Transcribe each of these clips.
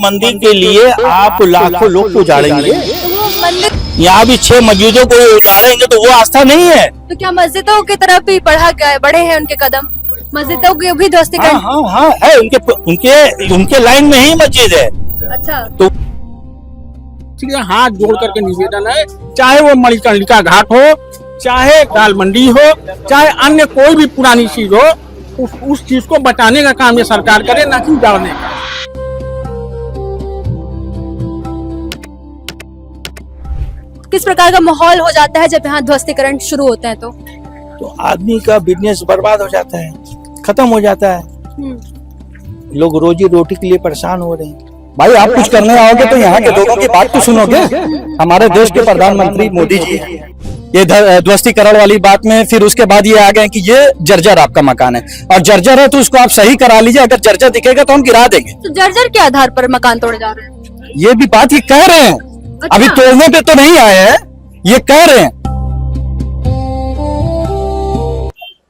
मंदिर के लिए आप लाखों लोग को उजाड़ेंगे। यहाँ भी 6 मस्जिदों को उजाड़ेंगे तो वो आस्था नहीं है। तो क्या मस्जिदों की तरफ भी बढ़े हैं उनके कदम? मस्जिदों की भी ध्वस्तीकरण? हाँ है, उनके लाइन में ही मस्जिद है। अच्छा, तो हाथ जोड़ करके निवेदन है, चाहे वो मणिकर्णिका घाट हो, चाहे दाल मंडी हो, चाहे अन्य कोई भी पुरानी चीज हो, उस चीज को बचाने का काम ये सरकार करे, ना कि उजाड़ने का। किस प्रकार का माहौल हो जाता है जब यहाँ ध्वस्तीकरण शुरू होते हैं? तो आदमी का बिजनेस बर्बाद हो जाता है, खत्म हो जाता है, लोग रोजी रोटी के लिए परेशान हो रहे हैं। भाई आप कुछ करने आओगे तो यहाँ के लोगों की बात तो सुनोगे। हमारे देश के प्रधानमंत्री मोदी जी ये ध्वस्तीकरण वाली बात में फिर उसके बाद ये आ गए कि ये जर्जर आपका मकान है और जर्जर है तो उसको आप सही करा लीजिए, अगर जर्जर दिखेगा तो हम गिरा देंगे। तो जर्जर के आधार पर मकान तोड़े जा रहे हैं? ये भी बात ये कह रहे हैं। अच्छा। अभी तोड़ने पे तो नहीं आए हैं, ये कह रहे हैं।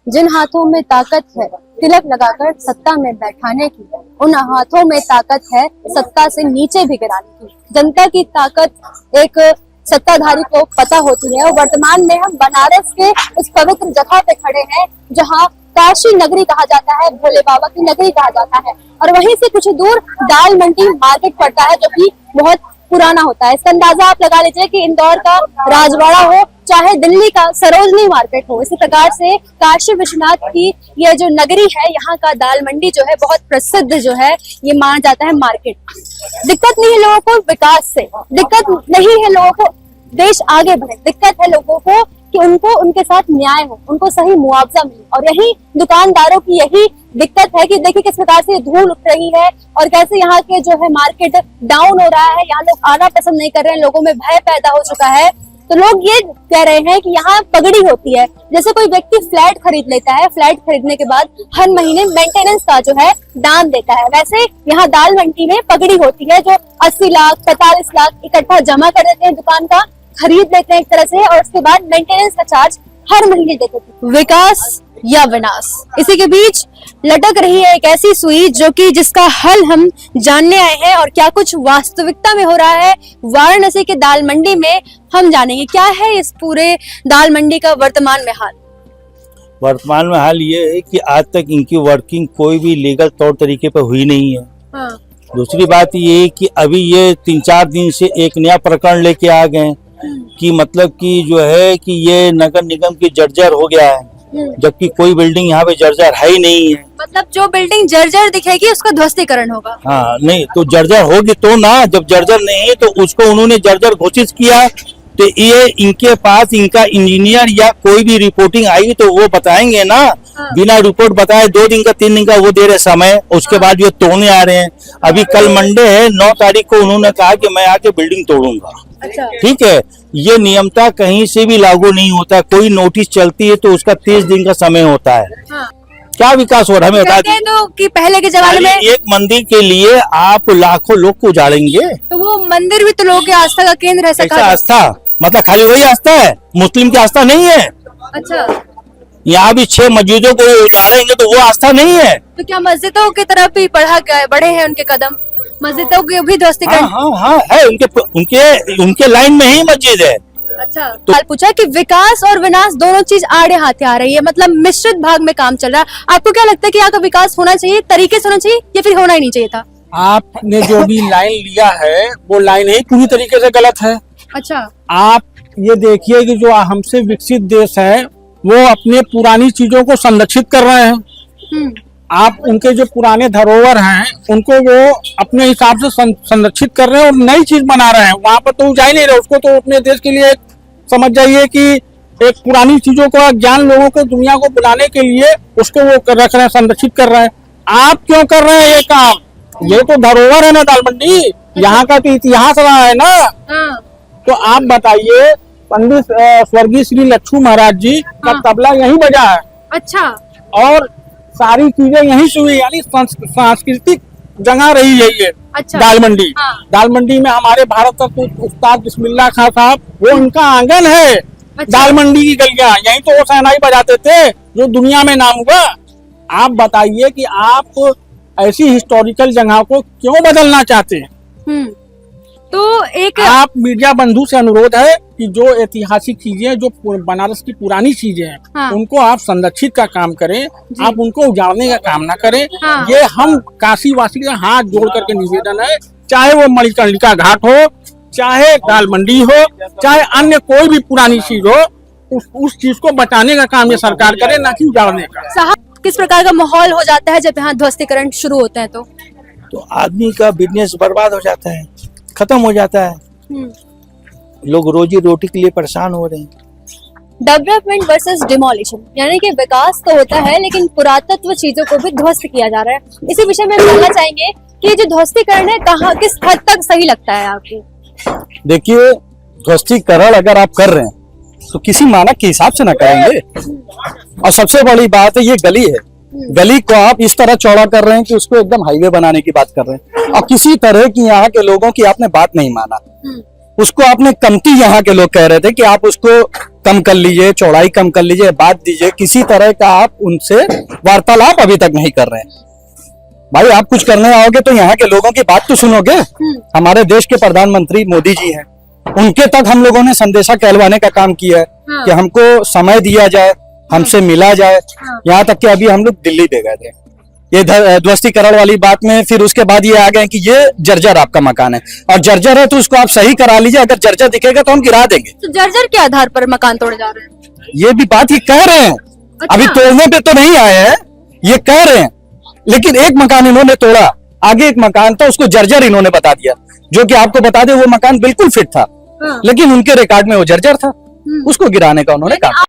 जिन हाथों में ताकत है तिलक लगाकर सत्ता में बैठाने की, उन हाथों में ताकत है सत्ता से नीचे भी गिराने की। जनता की ताकत एक सत्ताधारी को पता होती है। और वर्तमान में हम बनारस के उस पवित्र जगह पे खड़े हैं जहां काशी नगरी कहा जाता है, भोले बाबा की नगरी कहा जाता है। और वहीं से कुछ दूर दाल मंडी मार्केट पड़ता है जो कि बहुत पुराना होता है। इसका अंदाजा आप लगा लीजिए कि इंदौर का राजवाड़ा हो, चाहे दिल्ली का सरोजनी मार्केट हो, इसी प्रकार से काशी विश्वनाथ की ये जो नगरी है, यहाँ का दाल मंडी जो है बहुत प्रसिद्ध जो है, ये माना जाता है मार्केट। दिक्कत नहीं है लोगों को विकास से, दिक्कत नहीं है लोगों को देश आगे बढ़े, दिक्कत है लोगों को कि उनको उनके साथ न्याय हो, उनको सही मुआवजा मिले। और यही दुकानदारों की यही दिक्कत है कि देखिए किस प्रकार से धूल उठ रही है और कैसे यहाँ के जो है मार्केट डाउन हो रहा है। यहाँ लोग आना पसंद नहीं कर रहे हैं, लोगों में भय पैदा हो चुका है। तो लोग ये कह रहे हैं कि यहाँ पगड़ी होती है। जैसे कोई व्यक्ति फ्लैट खरीद लेता है, फ्लैट खरीदने के बाद हर महीने मेंटेनेंस का जो है दाम देता है, वैसे यहाँ दाल मंडी में पगड़ी होती है जो 80 लाख 45 लाख इकट्ठा जमा कर देते हैं, दुकान का खरीद लेते हैं एक तरह से, और उसके बाद मेंटेनेंस का चार्ज हर महीने देते थे। विकास या विनाश, इसी के बीच लटक रही है एक ऐसी सुई जो कि जिसका हल हम जानने आए हैं। और क्या कुछ वास्तविकता में हो रहा है वाराणसी के दाल मंडी में, हम जानेंगे क्या है इस पूरे दाल मंडी का वर्तमान में हाल। वर्तमान में हाल ये है कि आज तक इनकी वर्किंग कोई भी लीगल तौर तरीके पर हुई नहीं है। हाँ। दूसरी बात ये है कि अभी ये 3-4 दिन से एक नया प्रकरण लेके आ गए कि मतलब कि जो है कि ये नगर निगम की जर्जर हो गया है, जबकि कोई बिल्डिंग यहाँ पे जर्जर है ही नहीं है। मतलब जो बिल्डिंग जर्जर दिखेगी उसका ध्वस्तीकरण होगा? हाँ, नहीं तो जर्जर होगी तो ना, जब जर्जर नहीं है तो उसको उन्होंने जर्जर घोषित किया। तो ये इनके पास इनका इंजीनियर या कोई भी रिपोर्टिंग आई तो वो बताएंगे ना। हाँ। बिना रिपोर्ट बताए 2 दिन का 3 दिन का वो दे रहे समय, उसके बाद ये तोड़ने आ रहे हैं। अभी कल मंडे है, 9 तारीख को उन्होंने कहा कि मैं आके बिल्डिंग तोड़ूंगा। अच्छा। ठीक है, ये नियमता कहीं से भी लागू नहीं होता। कोई नोटिस चलती है तो उसका 30 दिन का समय होता है। हाँ। क्या विकास हो रहा है हमें बता दीजिए। तो कि पहले के जमाने में एक मंदिर के लिए आप लाखों लोग को उजाड़ेंगे, तो वो मंदिर भी तो लोगों की आस्था का केंद्र है। ऐसा आस्था मतलब खाली वही आस्था है, मुस्लिम की आस्था नहीं है। अच्छा, यहाँ भी 6 मस्जिदों को उजाड़ेंगे तो वो आस्था नहीं है। तो क्या मस्जिदों की तरफ भी बढ़े हैं उनके कदम? मस्जिदों की भी ध्वस्तीकरण? हाँ है, उनके लाइन में ही मस्जिद है। अच्छा, तो पूछा कि विकास और विनाश दोनों चीज आड़े हाथे आ रही है, मतलब मिश्रित भाग में काम चल रहा है। आपको क्या लगता है कि यहाँ का विकास होना चाहिए, तरीके से होना चाहिए, या फिर होना ही नहीं चाहिए था? आपने जो भी लाइन लिया है वो लाइन ही पूरी तरीके से गलत है। अच्छा, आप ये देखिए कि जो हमसे विकसित देश है वो अपने पुरानी चीजों को संरक्षित कर रहे हैं। आप उनके जो पुराने धरोहर हैं उनको वो अपने हिसाब से संरक्षित कर रहे हैं और नई चीज बना रहे हैं। वहां पर तो जा ही नहीं रहे, उसको तो अपने देश के लिए समझ जाइए कि एक पुरानी चीजों का ज्ञान लोगों को दुनिया को बुलाने के लिए उसको वो रख रहे हैं, संरक्षित कर रहे हैं। आप क्यों कर रहे हैं ये काम? ये तो धरोहर है ना दाल मंडी, यहाँ का तो इतिहास रहा है ना। तो आप बताइए, पंडित स्वर्गीय श्री लक्ष्मी महाराज जी का तबला यहीं बजा है। अच्छा, और सारी चीजें यहीं से हुई, यानी सांस्कृतिक जगह रही है ये। अच्छा। दाल मंडी। हाँ। दाल मंडी में हमारे भारत रत्न उस्ताद बिस्मिल्लाह खां साहब, वो उनका आंगन है। अच्छा। दाल मंडी की गलियां, यहीं तो वो शहनाई बजाते थे जो दुनिया में नाम हुआ। आप बताइए कि आप ऐसी हिस्टोरिकल जगह को क्यों बदलना चाहते हैं? तो एक आप मीडिया बंधु से अनुरोध है कि जो ऐतिहासिक चीजें, जो बनारस की पुरानी चीजें हैं, हाँ। उनको आप संरक्षित का काम करें, आप उनको उजाड़ने का काम ना करें। हाँ। ये हम काशी वासी का हाथ जोड़ करके निवेदन है, चाहे वो मणिकर्णिका घाट हो, चाहे दाल मंडी हो, चाहे अन्य कोई भी पुरानी चीज हो, उस चीज को बचाने का काम ये सरकार करे, ना कि उजाड़ने का। साहब, किस प्रकार का माहौल हो जाता है जब यहाँ ध्वस्तीकरण शुरू होते हैं? तो आदमी का बिजनेस बर्बाद हो जाता है, खत्म हो जाता है, लोग रोजी रोटी के लिए परेशान हो रहे हैं। डेवलपमेंट वर्सेस डिमोलिशन, यानी कि विकास तो होता है लेकिन पुरातत्व चीजों को भी ध्वस्त किया जा रहा है। इसी विषय में जानना चाहेंगे कि जो ध्वस्तीकरण है कहाँ, किस हद तक सही लगता है आपको? देखिए, ध्वस्तीकरण अगर आप कर रहे हैं तो किसी मानक के हिसाब से ना करेंगे। और सबसे बड़ी बात है, ये गली है, गली को आप इस तरह चौड़ा कर रहे हैं कि उसको एकदम हाईवे बनाने की बात कर रहे हैं। और किसी तरह की यहाँ के लोगों की आपने बात नहीं माना, उसको आपने कमती, यहाँ के लोग कह रहे थे कि आप उसको कम कर लीजिए, चौड़ाई कम कर लीजिए, बात दीजिए, किसी तरह का आप उनसे वार्तालाप अभी तक नहीं कर रहे हैं। भाई, आप कुछ करने आओगे तो यहाँ के लोगों की बात तो सुनोगे। हमारे देश के प्रधानमंत्री मोदी जी हैं, उनके तक हम लोगों ने संदेशा कहलवाने का काम किया है कि हमको समय दिया जाए, हमसे मिला जाए। यहाँ तक कि अभी हम लोग दिल्ली दे गए थे ये ध्वस्तीकरण वाली बात में। फिर उसके बाद ये आ गए कि ये जर्जर आपका मकान है, और जर्जर है तो उसको आप सही करा लीजिए, अगर जर्जर दिखेगा तो हम गिरा देंगे। तो जर्जर के आधार पर मकान तोड़े जा रहे हैं? ये भी बात ये कह रहे हैं। अच्छा। अभी तोड़ने पे तो नहीं आए हैं, ये कह रहे हैं। लेकिन एक मकान इन्होंने तोड़ा, आगे एक मकान था, उसको जर्जर इन्होंने बता दिया, जो कि आपको बता दे वो मकान बिल्कुल फिट था, लेकिन उनके रिकॉर्ड में वो जर्जर था, उसको गिराने का उन्होंने कहा।